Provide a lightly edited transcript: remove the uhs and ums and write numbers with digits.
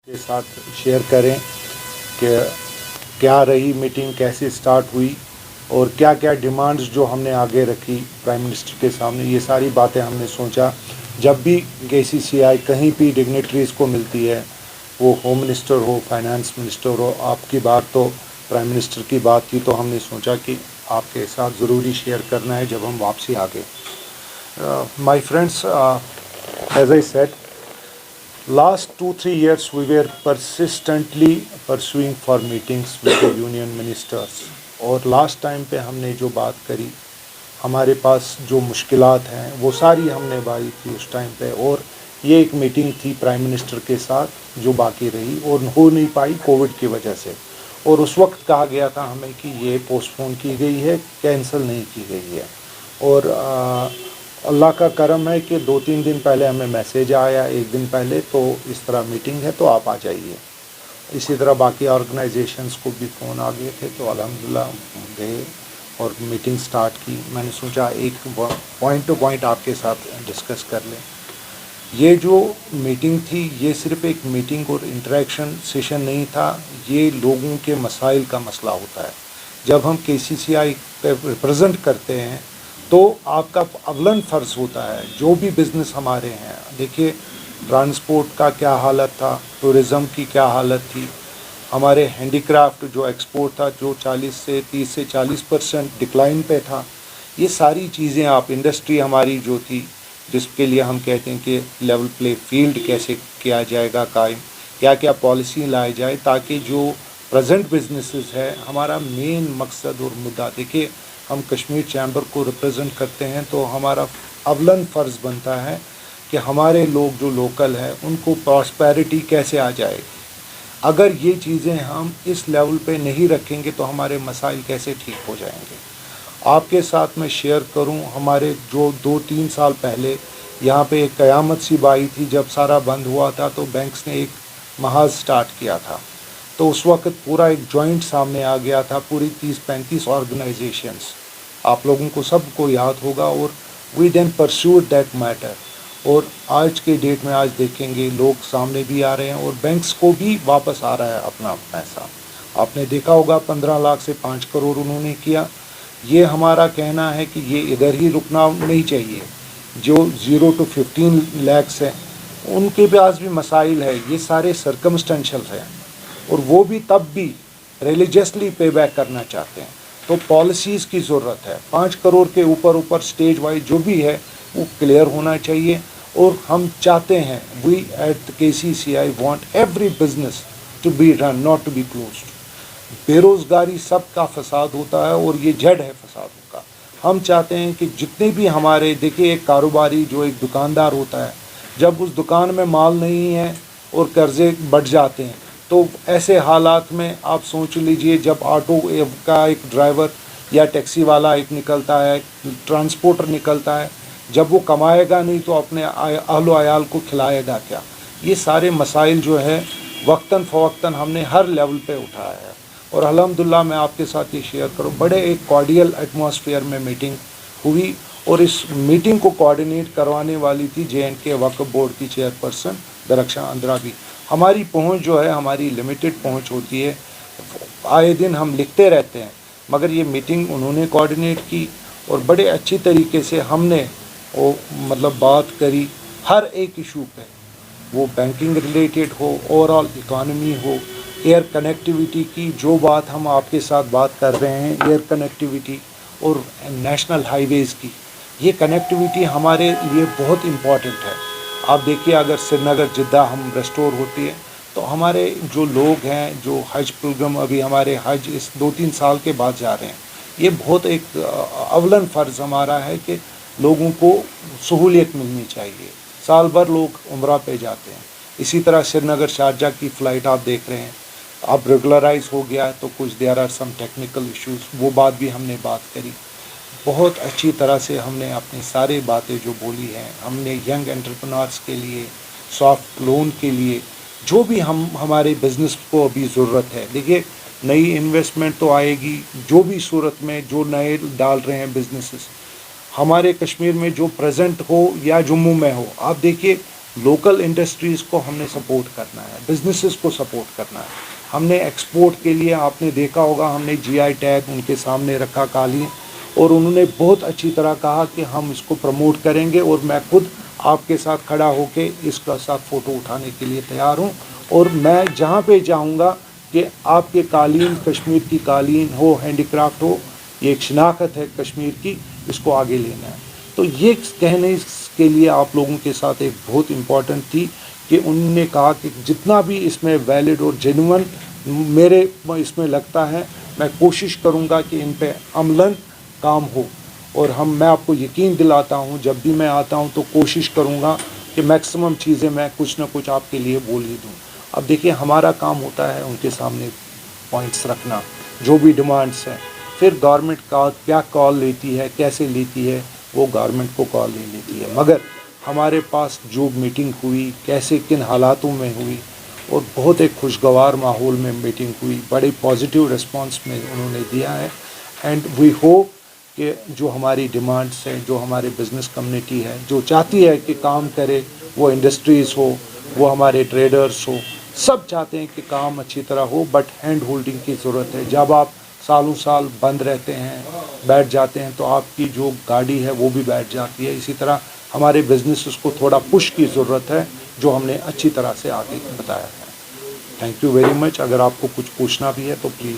के साथ शेयर करें कि क्या रही मीटिंग, कैसे स्टार्ट हुई और क्या क्या डिमांड्स जो हमने आगे रखी प्राइम मिनिस्टर के सामने। ये सारी बातें हमने सोचा जब भी KCCI कहीं भी डिग्नेटरीज़ को मिलती है, वो होम मिनिस्टर हो, फाइनेंस मिनिस्टर हो, आपकी बात तो प्राइम मिनिस्टर की बात थी, तो हमने सोचा कि आपके साथ ज़रूरी शेयर करना है जब हम वापसी आ गए। My friends, as I said, last 2-3 years we were persistently pursuing for meetings with the union ministers, और लास्ट टाइम पे हमने जो बात करी, हमारे पास जो मुश्किलात हैं वो सारी हमने बाई थी उस टाइम पे, और ये एक मीटिंग थी प्राइम मिनिस्टर के साथ जो बाकी रही और हो नहीं पाई कोविड की वजह से। और उस वक्त कहा गया था हमें कि ये पोस्टपोन की गई है, कैंसिल नहीं की गई है। और अल्लाह का करम है कि 2-3 दिन पहले हमें मैसेज आया, एक दिन पहले, तो इस तरह मीटिंग है तो आप आ जाइए। इसी तरह बाकी ऑर्गेनाइजेशंस को भी फ़ोन आ गए थे, तो अल्हम्दुलिल्लाह गए और मीटिंग स्टार्ट की। मैंने सोचा एक पॉइंट टू पॉइंट आपके साथ डिस्कस कर लें। ये जो मीटिंग थी ये सिर्फ़ एक मीटिंग और इंटरेक्शन सेशन नहीं था, ये लोगों के मसाइल का मसला होता है। जब हम KCCI पे रिप्रेजेंट करते हैं तो आपका अवलन फ़र्ज़ होता है, जो भी बिज़नेस हमारे हैं, देखिए ट्रांसपोर्ट का क्या हालत था, टूरिज़म की क्या हालत थी, हमारे हैंडीक्राफ्ट जो एक्सपोर्ट था जो 30 से 40% डिक्लाइन पे था, ये सारी चीज़ें आप, इंडस्ट्री हमारी जो थी जिसके लिए हम कहते हैं कि लेवल प्ले फील्ड कैसे किया जाएगा कायम, क्या क्या पॉलिसी लाई जाए ताकि जो प्रेजेंट बिजनेसेस है, हमारा मेन मकसद और मुद्दा, देखिए हम कश्मीर चैम्बर को रिप्रेजेंट करते हैं तो हमारा अवलन फ़र्ज़ बनता है कि हमारे लोग जो लोकल हैं उनको प्रॉस्पेरिटी कैसे आ जाएगी। अगर ये चीज़ें हम इस लेवल पे नहीं रखेंगे तो हमारे मसाइल कैसे ठीक हो जाएंगे। आपके साथ मैं शेयर करूं, हमारे जो 2-3 साल पहले यहाँ पे एक क़यामत सी बाई थी, जब सारा बंद हुआ था तो बैंक्स ने एक महाज स्टार्ट किया था, तो उस वक्त पूरा एक जॉइंट सामने आ गया था, पूरी 30-35 ऑर्गेनाइजेशंस, आप लोगों को सबको याद होगा, और we then pursued that matter. और आज के डेट में आज देखेंगे लोग सामने भी आ रहे हैं और बैंक्स को भी वापस आ रहा है अपना पैसा। आपने देखा होगा 15 लाख से 5 करोड़ उन्होंने किया। ये हमारा कहना है कि ये इधर ही रुकना नहीं चाहिए। जो 0 to 15 lakhs हैं उनके पास भी मसाइल है, ये सारे सर्कमस्टेंशियल हैं, और वो भी तब भी रिलीजियसली पे बैक करना चाहते हैं। तो पॉलिसीज़ की ज़रूरत है। 5 करोड़ के ऊपर स्टेज वाइज जो भी है वो क्लियर होना चाहिए। और हम चाहते हैं, we at KCCI want every business to be run, not to be closed. बेरोज़गारी सबका फसाद होता है और ये जड़ है फसादों का। हम चाहते हैं कि जितने भी हमारे, देखिए एक कारोबारी जो एक दुकानदार होता है, जब उस दुकान में माल नहीं है और कर्ज़े बढ़ जाते हैं, तो ऐसे हालात में आप सोच लीजिए, जब ऑटो का एक ड्राइवर या टैक्सी वाला एक निकलता है, ट्रांसपोर्टर निकलता है, जब वो कमाएगा नहीं तो अपने अहल आयाल को खिलाएगा क्या। ये सारे मसाइल जो है वक्तन फ़वक्तन हमने हर लेवल पे उठाया है, और अल्हम्दुलिल्लाह मैं आपके साथ ये शेयर करूँ, बड़े एक कॉर्डियल एटमॉस्फेयर में मीटिंग हुई, और इस मीटिंग को कोऑर्डिनेट करवाने वाली थी JNK वक्फ बोर्ड की चेयरपर्सन दरख्शां अंद्राबी। हमारी पहुंच जो है, हमारी लिमिटेड पहुंच होती है, आए दिन हम लिखते रहते हैं, मगर ये मीटिंग उन्होंने कोऑर्डिनेट की और बड़े अच्छी तरीके से हमने वो बात करी हर एक इशू पे, वो बैंकिंग रिलेटेड हो, ओवरऑल इकॉनमी हो, एयर कनेक्टिविटी की जो बात हम आपके साथ बात कर रहे हैं, एयर कनेक्टिविटी और नेशनल हाईवेज़ की, ये कनेक्टिविटी हमारे लिए बहुत इम्पॉर्टेंट है। आप देखिए, अगर श्रीनगर जिद्दा हम रेस्टोर होती है तो हमारे जो लोग हैं, जो हज प्रोग्राम, अभी हमारे हज इस 2-3 साल के बाद जा रहे हैं, ये बहुत एक अवलन फ़र्ज़ हमारा है कि लोगों को सहूलियत मिलनी चाहिए। साल भर लोग उम्रा पे जाते हैं। इसी तरह श्रीनगर शारजा की फ़्लाइट आप देख रहे हैं, अब रेगुलराइज हो गया है, तो कुछ there are some technical issues, वो बात भी हमने बात करी। बहुत अच्छी तरह से हमने अपनी सारी बातें जो बोली हैं, हमने यंग एंटरप्रेन्योर्स के लिए, सॉफ्ट लोन के लिए, जो भी हमारे बिज़नेस को अभी ज़रूरत है, देखिए नई इन्वेस्टमेंट तो आएगी, जो भी सूरत में जो नए डाल रहे हैं बिजनेसेस, हमारे कश्मीर में जो प्रेजेंट हो या जम्मू में हो, आप देखिए लोकल इंडस्ट्रीज़ को हमने सपोर्ट करना है, बिजनेसेस को सपोर्ट करना है। हमने एक्सपोर्ट के लिए, आपने देखा होगा, हमने जीआई टैग उनके सामने रखा कालीन, और उन्होंने बहुत अच्छी तरह कहा कि हम इसको प्रमोट करेंगे, और मैं खुद आपके साथ खड़ा होके इसका साथ फ़ोटो उठाने के लिए तैयार हूँ। और मैं जहाँ पे जाऊँगा कि आपके कालीन, कश्मीर की कालीन हो, हैंडीक्राफ्ट हो, ये एक शनाख्त है कश्मीर की, इसको आगे लेना है। तो ये कहने के लिए आप लोगों के साथ एक बहुत इम्पॉर्टेंट थी कि उन्होंने कहा कि जितना भी इसमें वैलिड और जेन्युइन मेरे इसमें लगता है, मैं कोशिश करूँगा कि इन पे अमलन काम हो। और मैं आपको यकीन दिलाता हूँ, जब भी मैं आता हूँ तो कोशिश करूँगा कि मैक्सिमम चीज़ें मैं कुछ ना कुछ आपके लिए बोल ही दूँ। अब देखिए, हमारा काम होता है उनके सामने पॉइंट्स रखना, जो भी डिमांड्स हैं। फिर गवर्नमेंट का क्या कॉल लेती है, कैसे लेती है, वो गवर्नमेंट को कॉल नहीं लेती है। मगर हमारे पास जो मीटिंग हुई, कैसे किन हालातों में हुई, और बहुत एक खुशगवार माहौल में मीटिंग हुई, बड़े पॉजिटिव रिस्पांस में उन्होंने दिया है। एंड वी होप कि जो हमारी डिमांड्स हैं, जो हमारे बिज़नेस कम्युनिटी है, जो चाहती है कि काम करे, वो इंडस्ट्रीज़ हो, वो हमारे ट्रेडर्स हो, सब चाहते हैं कि काम अच्छी तरह हो, बट हैंड होल्डिंग की ज़रूरत है। जब आप सालों साल बंद रहते हैं, बैठ जाते हैं, तो आपकी जो गाड़ी है वो भी बैठ जाती है। इसी तरह हमारे बिजनेसेस को थोड़ा पुश की ज़रूरत है, जो हमने अच्छी तरह से आगे बताया है। Thank you very much. अगर आपको कुछ पूछना भी है तो प्लीज़।